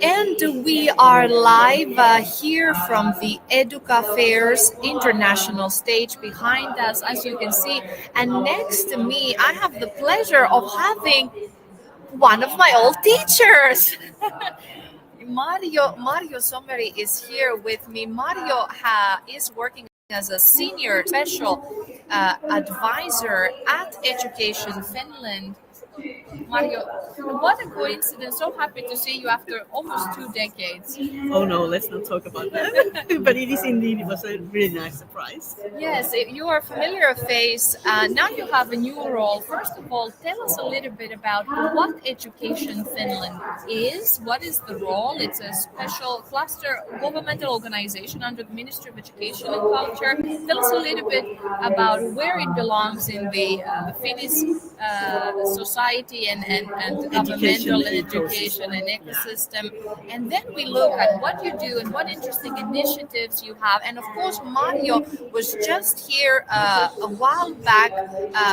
And we are live here from the Educa Fair's international stage behind us, as you can see. And next to me, I have the pleasure of having one of my old teachers. Marjo Somari is here with me. Marjo is working as a senior special advisor at Education Finland. Mario, what a coincidence. So happy to see you after almost 2 decades. Oh no, let's not talk about that. But it was a really nice surprise. Yes, you are a familiar face. Now you have a new role. First of all, tell us a little bit about what Education Finland is. What is the role? It's a special cluster governmental organization under the Ministry of Education and Culture. Tell us a little bit about where it belongs in the Finnish society and governmental education and ecosystem. Yeah. And then we look at what you do and what interesting initiatives you have. And of course, Marjo was just here a while back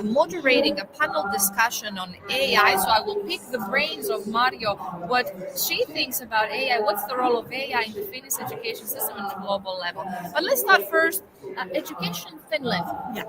moderating a panel discussion on AI. So I will pick the brains of Marjo, what she thinks about AI, what's the role of AI in the Finnish education system on a global level. But let's start first, Education Finland. Yeah,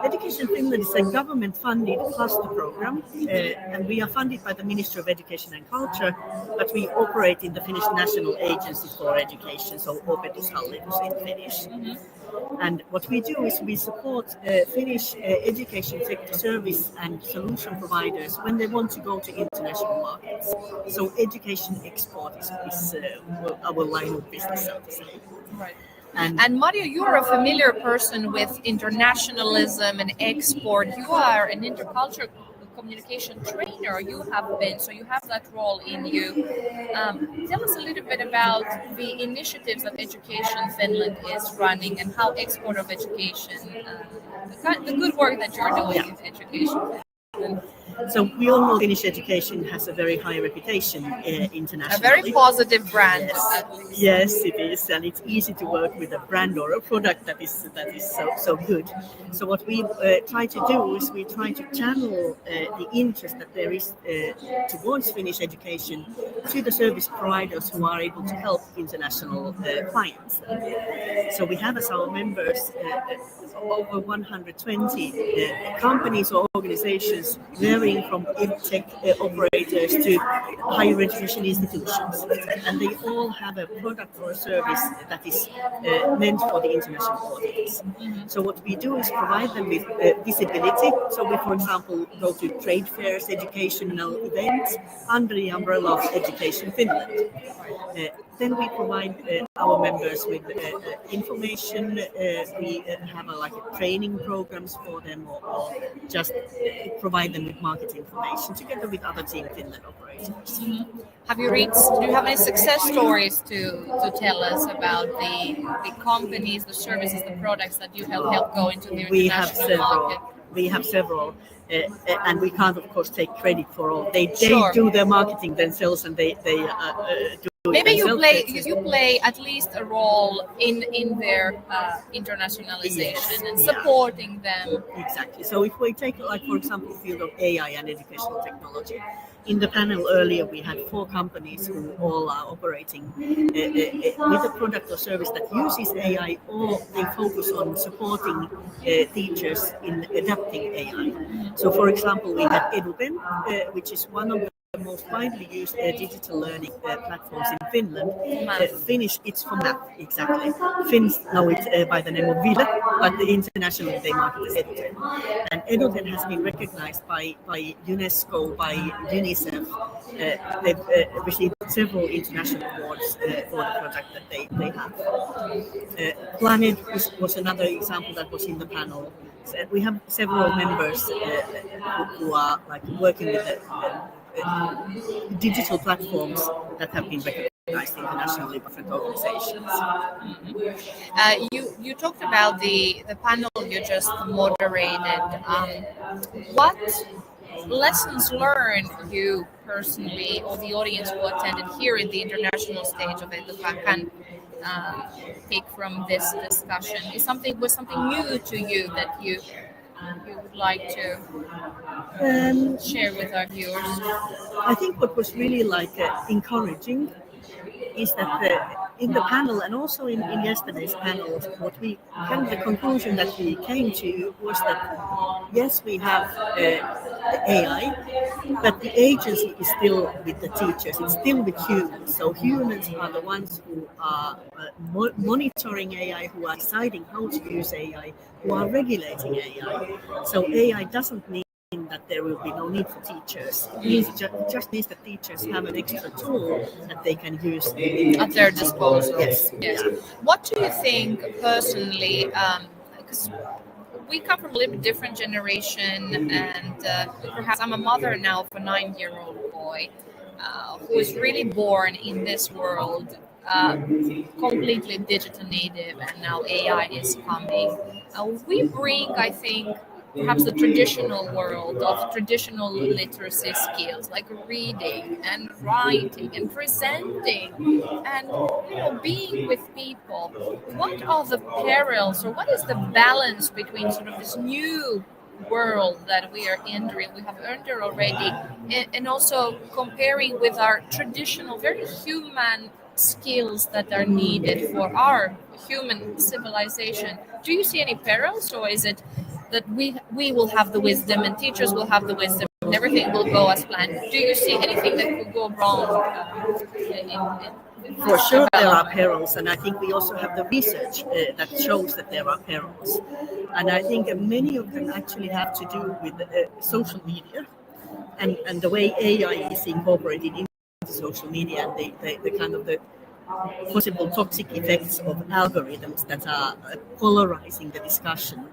Education Finland is a government-funded cluster program, and we are funded by the Ministry of Education and Culture, but we operate in the Finnish National Agency for Education, so Opetushallitus in Finnish. Mm-hmm. And what we do is we support Finnish education sector service and solution providers when they want to go to international markets. So education export is our line of business, so to say. Right. And Marjo, you are a familiar person with internationalism and export. You are an intercultural communication trainer. You have been, so you have that role in you. Tell us a little bit about the initiatives that Education Finland is running and how export of education, the good work that you're doing in education. So we all know Finnish education has a very high reputation internationally. A very positive brand. Yes, it is, and it's easy to work with a brand or a product that is so good. So what we try to do is we try to channel the interest that there is towards Finnish education to the service providers who are able to help international clients. So we have as our members over 120 companies or organizations, varying from edtech operators to higher education institutions, and they all have a product or a service that is meant for the international audience. Mm-hmm. So what we do is provide them with visibility. So we, for example, go to trade fairs, educational events under the umbrella of Education Finland. Then we provide our members with information. We have training programs for them, or just provide them with market information together with other Team Finland operators. Mm-hmm. Do you have any success stories to tell us about the companies, the services, the products that you help go into the international market? We have several. And we can't, of course, take credit for all. They Sure. do their marketing themselves, and they do. Maybe you play at least a role in their internationalization and supporting them. Exactly. So if we take, for example, the field of AI and educational technology, in the panel earlier we had 4 companies who all are operating with a product or service that uses AI, or they focus on supporting teachers in adapting AI. So, for example, we had Educa, which is one of the most widely used digital learning platforms in Finland. Finnish, it's for math, exactly. Finns know it by the name of Ville, but internationally they market as Educa. And Educa has been recognized by UNESCO, by UNICEF. They've received several international awards for the product that they have. Planet was another example that was in the panel. So we have several members who are working with digital platforms that have been recognized internationally by different organizations. Mm-hmm. You talked about the panel you just moderated. What lessons learned you personally, or the audience who attended here in the international stage of Educa can take from this discussion? Was something new to you that you you would like to share with our viewers? I think what was really encouraging is that in the panel and also in yesterday's panel, what we kind of the conclusion that we came to was that yes, we have AI, but the agency is still with the teachers. It's still with humans. So humans are the ones who are monitoring AI, who are deciding how to use AI, who are regulating AI. So AI doesn't mean that there will be no need for teachers. It just means that teachers have an extra tool that they can use at their disposal. Yes. Yes. What do you think personally? Because we come from a little bit different generation, and perhaps I'm a mother now of a 9-year-old boy who is really born in this world, completely digital native, and now AI is coming. We bring, I think, perhaps the traditional world of traditional literacy skills like reading and writing and presenting and being with people. What are the perils, or what is the balance between sort of this new world that we are entering, we have entered already, and also comparing with our traditional, very human skills that are needed for our human civilization? Do you see any perils, or is it that we will have the wisdom and teachers will have the wisdom and everything will go as planned? Do you see anything that could go wrong? For sure, there are perils, and I think we also have the research that shows that there are perils. And I think many of them actually have to do with social media and the way AI is incorporated into social media, and the kind of the possible toxic effects of algorithms that are polarizing the discussion.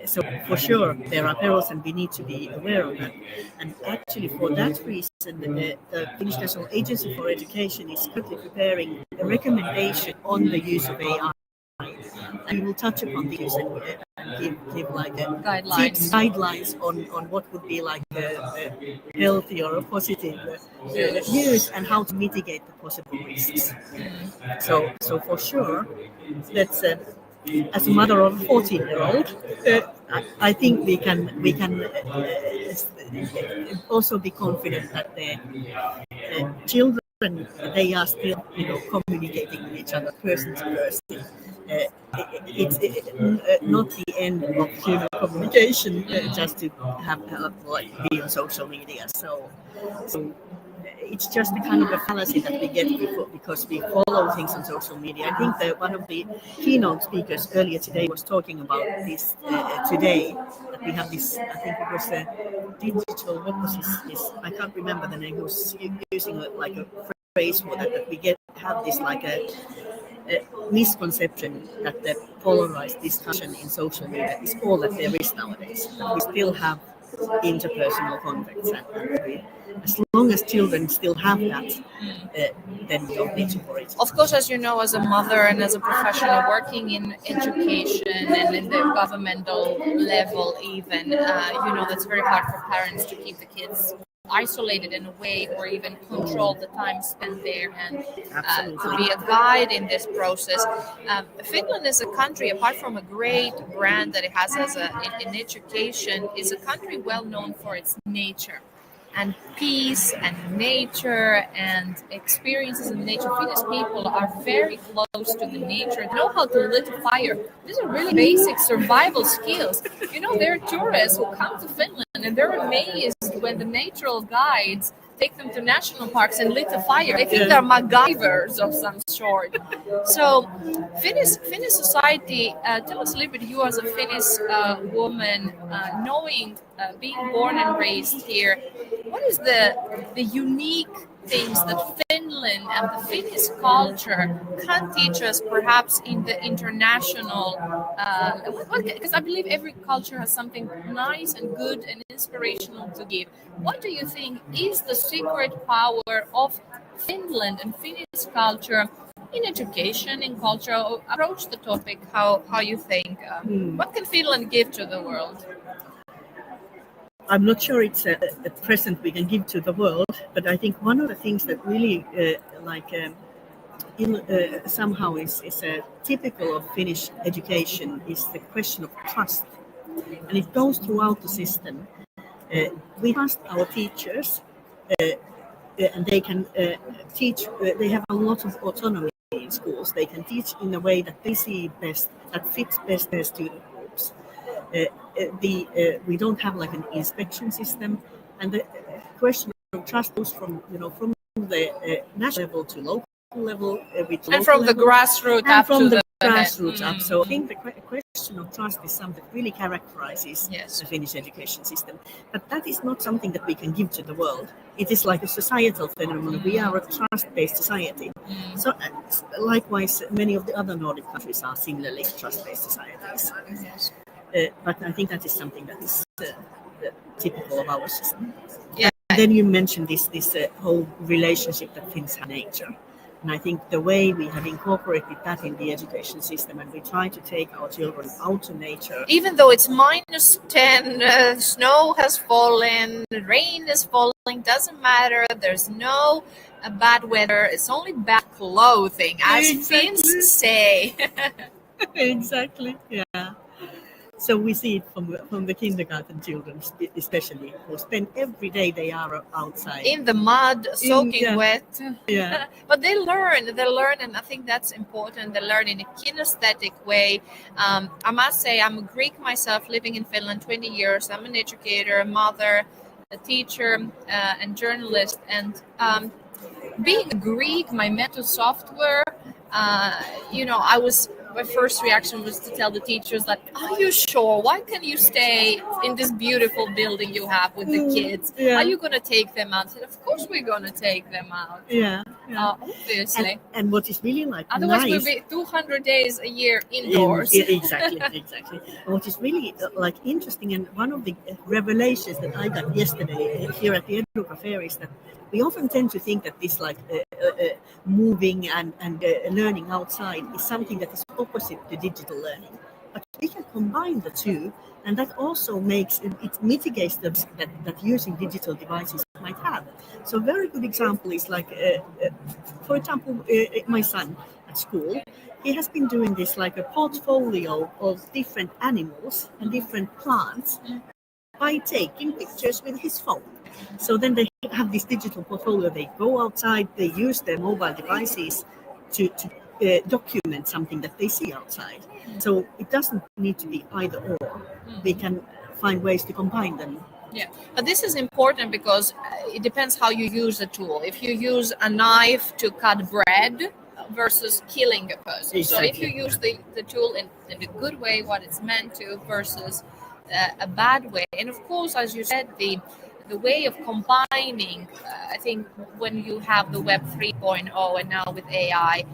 So for sure there are perils, and we need to be aware of that. And actually, for that reason, the Finnish National Agency for Education is currently preparing a recommendation on the use of AI. And we will touch upon these and give like guidelines on what would be like a healthy or a positive use and how to mitigate the possible risks. So for sure, that's as a mother of a 14-year-old, I think we can also be confident that the children, they are still communicating with each other person to person. It's not the end of human communication just to have be on social media. So it's just a kind of a fallacy that we get because we follow things on social media. I think that one of the keynote speakers earlier today was talking about this today, that we have this, I think it was a digital, what was his I can't remember the name, he was using like a phrase for that we have this like a misconception that the polarized discussion in social media is all that there is nowadays. We still have interpersonal contacts, and as long as children still have that, then we don't need to worry. Of course, as you know, as a mother and as a professional working in education and in the governmental level even, that's very hard for parents to keep the kids isolated in a way, or even control the time spent there, and to be a guide in this process. Finland is a country, apart from a great brand that it has in education, is a country well known for its nature and peace and nature and experiences in nature. Finnish people are very close to the nature, know how to lit a fire. These are really basic survival skills. There are tourists who come to Finland and they're amazed when the natural guides take them to national parks and lit a fire. They think they're MacGyvers of some sort. So Finnish society, tell us a little bit, you as a Finnish woman, knowing, being born and raised here, what is the unique things that Finland and the Finnish culture can teach us, perhaps in the international, because I believe every culture has something nice and good and inspirational to give. What do you think is the secret power of Finland and Finnish culture in education, in culture? Approach the topic how you think. What can Finland give to the world? I'm not sure it's a present we can give to the world, but I think one of the things that really somehow is typical of Finnish education is the question of trust. and it goes throughout the system. We trust our teachers, and they can teach. They have a lot of autonomy in schools. They can teach in a way that they see best, that fits best their student groups. We don't have like an inspection system, and the question of trust goes from the national level to local level, and from the grassroots up from to the the grassroots up. So I think the question of trust is something that really characterizes Yes. the Finnish education system. But that is not something that we can give to the world. It is like a societal phenomenon. We are a trust-based society. So likewise, many of the other Nordic countries are similarly trust-based societies. Yes. But I think that is something that is typical of our system. Yeah. And then you mentioned this whole relationship that Finns have nature. And I think the way we have incorporated that in the education system, and we try to take our children out to nature. Even though it's -10, snow has fallen, rain is falling, doesn't matter. There's no bad weather. It's only bad clothing, as Exactly. Finns say. Exactly. Yeah. So we see it from the kindergarten children, especially, who spend every day they are outside In the mud, soaking wet. Yeah. But they learn, and I think that's important. They learn in a kinesthetic way. I must say, I'm a Greek myself, living in Finland 20 years. I'm an educator, a mother, a teacher, and journalist. And being a Greek, my mental software, my first reaction was to tell the teachers that, are you sure? Why can you stay in this beautiful building you have with the kids? Yeah. Are you going to take them out? I said, of course we're going to take them out. Yeah. Obviously. And what is really Otherwise nice, we'll be 200 days a year indoors. Exactly. And what is really interesting, and one of the revelations that I got yesterday here at the Educa Fair, is that we often tend to think that this moving and learning outside is something that is opposite to digital learning. But we can combine the two, and that also it mitigates the risk that using digital devices might have. So a very good example is for example, my son at school, he has been doing this like a portfolio of different animals and different plants by taking pictures with his phone. So then they have this digital portfolio. They go outside, they use their mobile devices to document something that they see outside. So it doesn't need to be either or. We can find ways to combine them. Yeah, but this is important because it depends how you use the tool. If you use a knife to cut bread versus killing a person. Exactly. So if you use the tool in a good way, what it's meant to, versus a bad way. And of course, as you said, the way of combining, I think when you have the Web 3.0 and now with AI,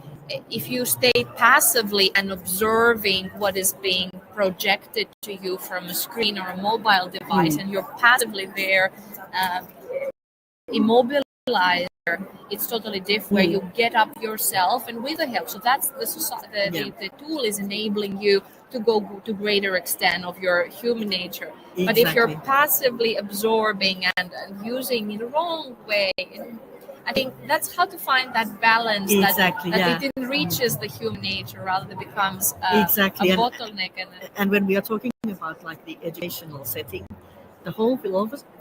if you stay passively and observing what is being projected to you from a screen or a mobile device, and you're passively there, immobilized, it's totally different. Where you get up yourself and with the help. So that's the tool is enabling you to go to greater extent of your human nature. Exactly. But if you're passively absorbing and using in the wrong way, I think that's how to find that balance. Exactly, that it reaches the human nature rather than becomes a bottleneck. And when we are talking about like the educational setting, the whole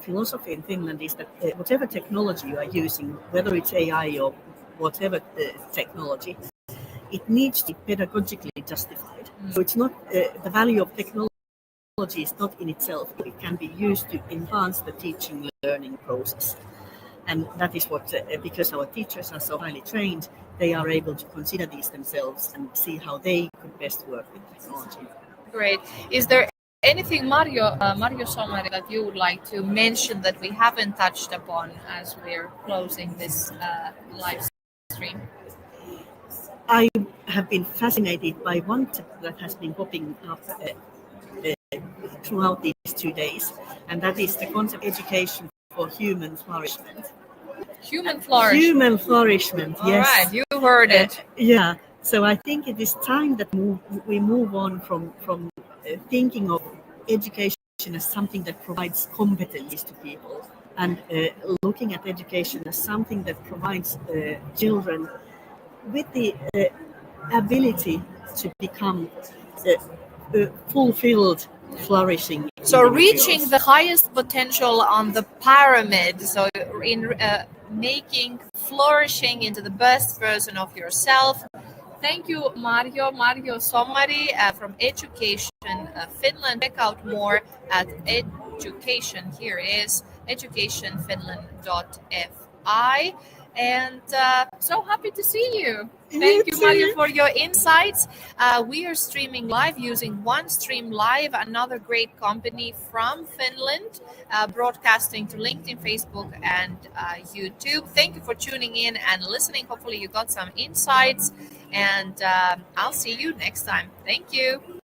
philosophy in Finland is that whatever technology you are using, whether it's AI or whatever technology, it needs to be pedagogically justified. So it's not the value of technology is not in itself. It can be used to enhance the teaching learning process. And that is what, because our teachers are so highly trained, they are able to consider these themselves and see how they could best work with technology. Great. Is there anything, Marjo Somari, that you would like to mention that we haven't touched upon as we're closing this live stream? I have been fascinated by one that has been popping up throughout these 2 days, and that is the concept of education for human flourishment. Human flourishment, yes. All right, you heard it. Yeah, so I think it is time that we move on from thinking of education as something that provides competencies to people, and looking at education as something that provides children with the ability to become fulfilled flourishing. So reaching the highest potential on the pyramid. So in making flourishing into the best version of yourself. Thank you, Marjo Somari from Education Finland. Check out more at education. Here is educationfinland.fi. And so happy to see you. Thank you, Marjo, for your insights. We are streaming live using OneStream Live, another great company from Finland, broadcasting to LinkedIn, Facebook, and YouTube. Thank you for tuning in and listening. Hopefully you got some insights, and I'll see you next time. Thank you.